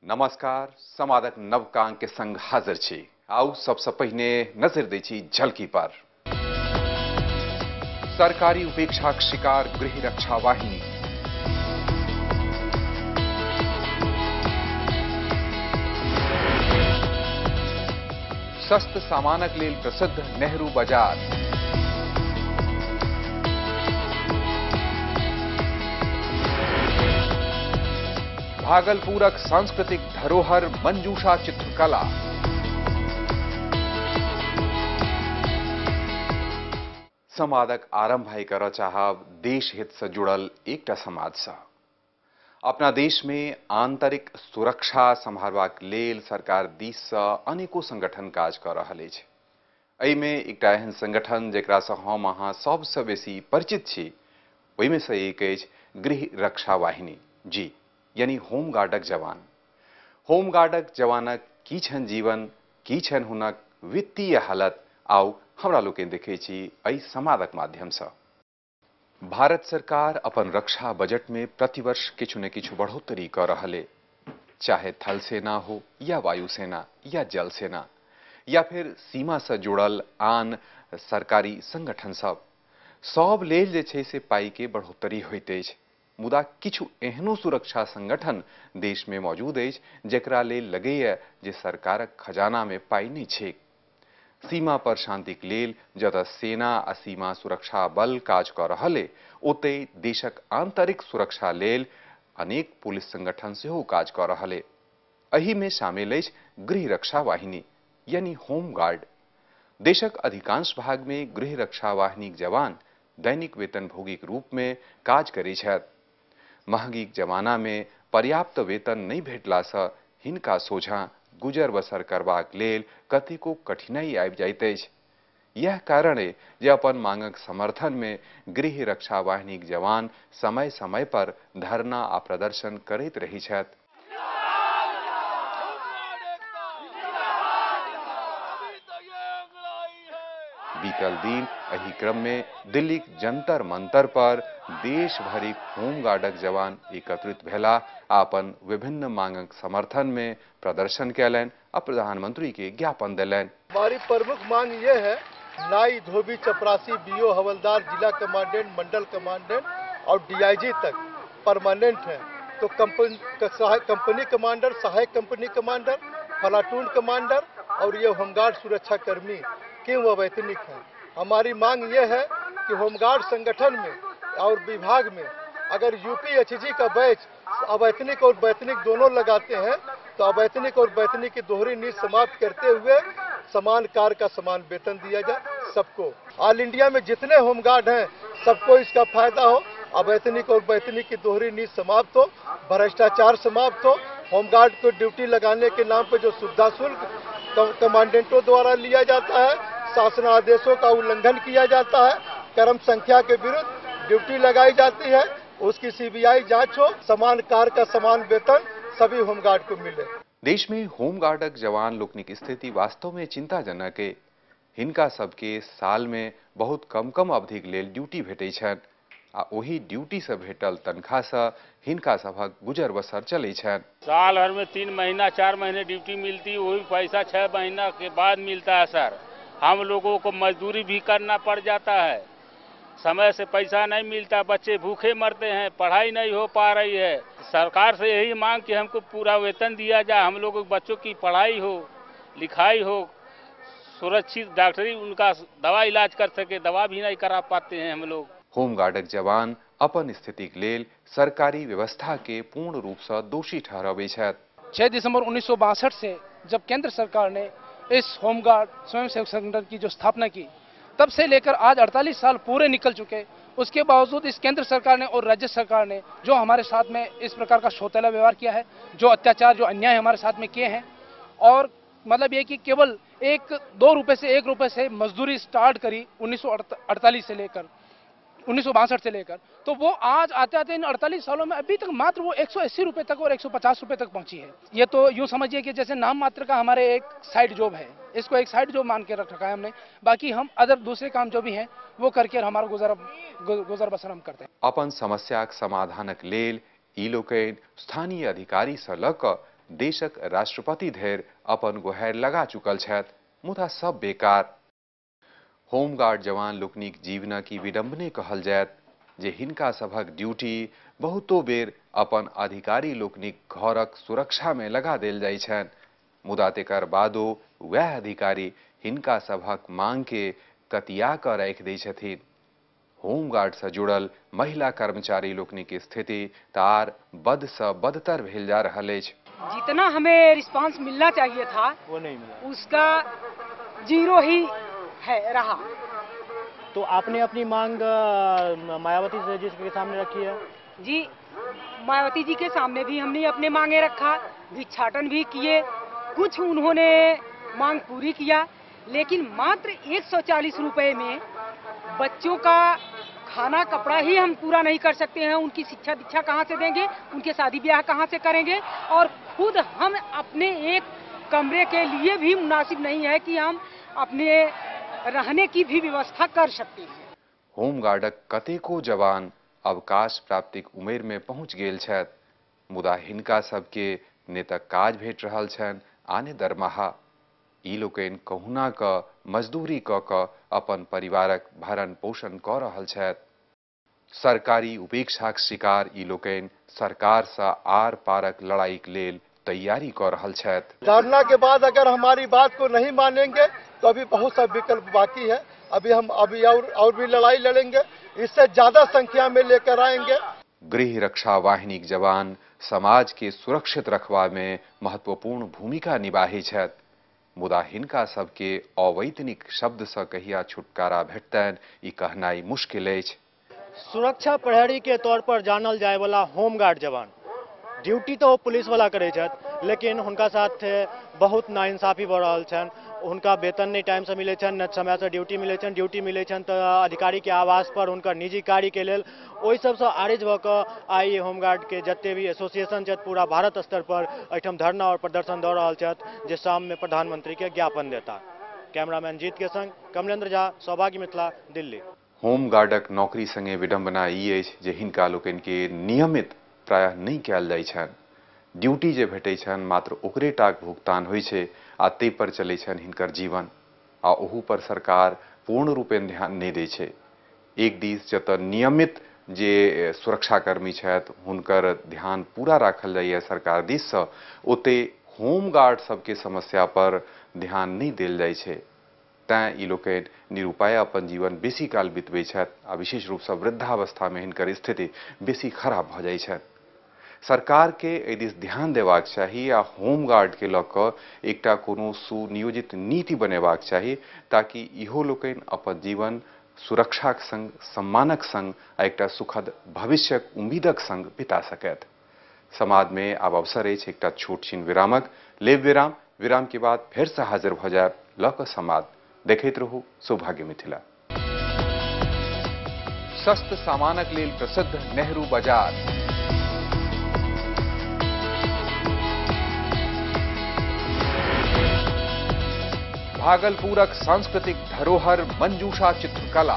नमस्कार, संवादक नवकांक के संग हाजिर छी। आउ सबसे पहिने नजर दै छी झलकी पर। सरकारी उपेक्षाक शिकार गृह रक्षा वाहिनी। सस्त सामानक लेल प्रसिद्ध नेहरू बाजार। भागलपुरक सांस्कृतिक धरोहर मंजूषा चित्रकला। संवादक आरंभ कर चाहब देश हित से जुड़ल एक समाद से। अपना देश में आंतरिक सुरक्षा संभालबाक लेल सरकार दिस से अनेको संगठन काज कर रहल अछि। एहिमे एकटा एहन संगठन जेकरा से हम अहाँ सबसे बेसी परिचित छी, ओहिमे से एक अछि गृह रक्षा वाहिनी, जी यानी होमगार्डक जवान। होमगार्डक जवानक की छन जीवन, की छन हुनक वित्तीय हालत, आउ हमरा लोकनि देखै छी एहि संवादक माध्यम से। भारत सरकार अपन रक्षा बजट में प्रतिवर्ष किछु न किछु बढ़ोतरी कर रहले, चाहे थल सेना हो या वायुसेना या जल सेना या फिर सीमा से जुड़ल आन सरकारी संगठन सब लेल जे छै से पाई के बढ़ोतरी होइत अछि। मुदा किछु एहनो सुरक्षा संगठन देश में मौजूद अछि जेकरा लेल लगैया जे सरकारक खजाना में पाई नहीं छै। सीमा पर शांतिक लेल जतऽ सेना आ सीमा सुरक्षा बल काज कर रहले, ओते देशक आंतरिक सुरक्षा लेल अनेक पुलिस संगठन सेहो काज कर रहले। एहि में शामिल अछि गृह रक्षा वाहिनी यानी होमगार्ड। देशक अधिकांश भाग में गृह रक्षा वाहिनीक जवान दैनिक वेतनभोगी के रूप में काज करै छथि। महंगीक जमाना में पर्याप्त वेतन नहीं भेटला से हिनका सोझा गुजर बसर करबाक लेल कतेको कठिनाई आबि जाइत अछि। यह कारण है जे अपन मांगक समर्थन में गृह रक्षा वाहिनीक जवान समय समय पर धरना आ प्रदर्शन करैत रही छथि। बीतल दिन एही क्रम में दिल्ली जंतर मंतर पर देश भरिक होमगार्डक जवान एकत्रित भेला आ अपन विभिन्न मांगक समर्थन में प्रदर्शन कैलन और प्रधानमंत्री के ज्ञापन दिलन। हमारी प्रमुख मांग ये है, नाई, धोबी, चपरासी, बीओ, हवलदार, जिला कमांडेंट, मंडल कमांडेंट और डीआईजी तक परमानेंट है। तो कंपनी कमांडर, सहायक कंपनी कमांडर, प्लाटून कमांडर और ये होमगार्ड सुरक्षा कर्मी क्यों अवैतनिक है। हमारी मांग ये है कि होमगार्ड संगठन में और विभाग में अगर यूपीएचजी का बैच अवैतनिक और वैतनिक दोनों लगाते हैं तो अवैतनिक और वैतनिक की दोहरी नीति समाप्त करते हुए समान कार्य का समान वेतन दिया जाए सबको। ऑल इंडिया में जितने होमगार्ड हैं सबको इसका फायदा हो, अवैतनिक और वैतनिक की दोहरी नीति समाप्त हो, भ्रष्टाचार समाप्त हो। होमगार्ड को ड्यूटी लगाने के नाम पर जो सुविधा शुल्क कमांडेंटों द्वारा लिया जाता है, शासन आदेशों का उल्लंघन किया जाता है, कर्म संख्या के विरुद्ध ड्यूटी लगाई जाती है, उसकी सीबीआई जांच हो, समान कार्य का समान वेतन सभी होमगार्ड को मिले। देश में होमगार्डक जवान लोकनिक स्थिति वास्तव में चिंताजनक है। हिनका सबके साल में बहुत कम अवधिक लेल ड्यूटी भेटै छनि आ ओही ड्यूटी से भेटल तनख्वाह से हिनका सबक गुजर बसर चलै छनि। साल भर में 3 महीना 4 महीने ड्यूटी मिलती, वही पैसा 6 महीना के बाद मिलता है सर। हम लोगों को मजदूरी भी करना पड़ जाता है, समय से पैसा नहीं मिलता, बच्चे भूखे मरते हैं, पढ़ाई नहीं हो पा रही है। सरकार से यही मांग कि हमको पूरा वेतन दिया जाए, हम लोगों के बच्चों की पढ़ाई हो, लिखाई हो, सुरक्षित डॉक्टरी उनका दवा इलाज कर सके, दवा भी नहीं करा पाते हैं हम लोग। होमगार्डक जवान अपन स्थिति के लेल सरकारी व्यवस्था के पूर्ण रूप से दोषी ठहराबै छथि। 6 दिसंबर 1962 से जब केंद्र सरकार ने इस होमगार्ड स्वयंसेवक संगठन की जो स्थापना की, तब से लेकर आज 48 साल पूरे निकल चुके। उसके बावजूद इस केंद्र सरकार ने और राज्य सरकार ने जो हमारे साथ में इस प्रकार का शोषण व्यवहार किया है, जो अत्याचार, जो अन्याय हमारे साथ में किए हैं, और मतलब ये कि केवल 2 रुपए से 1 रुपए से मजदूरी स्टार्ट करी 1948 से लेकर 1962 से लेकर, तो वो आज आते आते इन 48 सालों में अभी तक मात्र वो 180 रुपए तक और 150 रुपए तक पहुंची है। ये तो यूं समझिए कि जैसे नाम मात्र का हमारे एक साइड जॉब है, इसको एक साइड जॉब मान के रख रखा है हमने, बाकी हम अदर दूसरे काम जो भी हैं वो करके हमारा गुजर बसर हम करते हैं। अपन समस्याक समाधानक लेल ई लोकनि स्थानीय अधिकारी से लऽ कऽ देशक राष्ट्रपति धरि अपन गुहारि लगा चुकल छथि, मुदा सब बेकार। होमगार्ड जवान लोकनिक जीवनक ई विडंबने कहल जायत जे हिनका सभक ड्यूटी बहुतो बेर अपन अधिकारी लोकनिक घरक सुरक्षा में लगा देल जाइ छनि, मुदा तेकर बादो वएह अधिकारी हिनका सभक मांग के कतिया कऽ राखि दै छथिन। होमगार्ड से जुड़ल महिला कर्मचारी लोकनिक स्थिति तार बद से बदतर भेल जा रहल अछि। जितना हमें रिस्पांस मिलना चाहिए था वो नहीं मिला, उसका जीरो ही है रहा। तो आपने अपनी मांग मायावती जी के सामने रखी है? जी, मायावती जी के सामने भी हमने अपने मांगे रखा, भिक्षाटन भी किए, कुछ उन्होंने मांग पूरी किया, लेकिन मात्र 140 रुपए में बच्चों का खाना कपड़ा ही हम पूरा नहीं कर सकते हैं। उनकी शिक्षा दीक्षा कहाँ से देंगे, उनके शादी ब्याह कहाँ से करेंगे, और खुद हम अपने एक कमरे के लिए भी मुनासिब नहीं है कि हम अपने रहने की भी व्यवस्था कर सकते हैं। होमगार्डक कतेको जवान अवकाश प्राप्तिक उमेर में पहुंच गेल छथि, मुदा हिनका सबके ने तऽ काज भेट रहल छनि आने दरमाहा। ई लोकनि कहुना कऽ मजदूरी कऽ कऽ अपन परिवारक भरण पोषण कऽ रहल छथि। सरकारी उपेक्षाक शिकार ई लोकनि सरकार से आर पारक लड़ाईक लेल तैयारी कर रहल छथि। धरना के बाद अगर हमारी बात को नहीं मानेंगे तो अभी बहुत सा विकल्प बाकी है। हम और भी लड़ाई लड़ेंगे, इससे ज्यादा संख्या में लेकर आएंगे। गृह रक्षा वाहिनीक जवान समाज के सुरक्षित रखवा में महत्वपूर्ण भूमिका निभाही छथि, मुदा हिनका सबके अवैतनिक शब्द से कहिया छुटकारा भेटतनि ई कहनाई मुश्किल अछि। सुरक्षा प्रहरी के तौर पर जानल जाए वाला होमगार्ड जवान ड्यूटी तो पुलिस वाला करे छथि, लेकिन उनका साथ बहुत नाइंसाफी भऽ रहल छनि। उनका वेतन नहीं टाइम से मिले छनि, न समय से ड्यूटी मिले छनि। ड्यूटी मिले छनि तो अधिकारी के आवास पर उनकर निजी कार्य के लेल ओहि सबसे आरिज भऽ कऽ आइ होमगार्ड के जते भी एसोसिएशन छथि पूरा भारत स्तर पर एहिठाम धरना और प्रदर्शन दऽ रहल छथि, जे शाम में प्रधानमंत्री के ज्ञापन देता। कैमरामैन जीत के संग कमलेंद्र झा, सौभाग्य मिथिला, दिल्ली। होमगार्डक नौकरी संगे विडंबना ई अछि जे हिनका लोकनि के नियमित प्रायः नहीं कयल जाइ छनि। ड्यूटी जे भेटै छनि मात्र ओकरे टाक भुगतान होइ छै आ ते पर चलै छनि हिनकर जीवन, आ ओहू पर सरकार पूर्ण रूपेण ध्यान नहीं दै छै। एक दिस जतऽ नियमित जे सुरक्षाकर्मी छथि हुनकर ध्यान पूरा राखल जाइए सरकार दिस से, ओते होमगार्ड सबके समस्या पर ध्यान नहीं देल जाइ छै। तैं ई लोकनि निरुपाय अपन जीवन बेसी काल बितबै छथि आ विशेष रूप से वृद्धावस्था में हिनकर स्थिति बेसी खराब भऽ जाइ छनि। सरकार के एहि दिस ध्यान देबाक चाही आ होमगार्ड के लऽ कऽ एकटा कोनो सुनियोजित नीति बनेबाक चाही, ताकि इहो लोकनि अपन जीवन सुरक्षाक संग, सम्मानक संग आ एकटा सुखद भविष्यक उम्मीदक संग बिता सकथि। समाज में आब अवसर अछि एकटा छोट छीन विरामक। लेब विराम, विराम के बाद फेर से हाजिर भऽ जायब लऽ कऽ संवाद। देखैत रहू सौभाग्य मिथिला। सस्त सामानक लेल प्रसिद्ध नेहरू बाजार। भागलपुरक सांस्कृतिक धरोहर मंजूषा चित्रकला।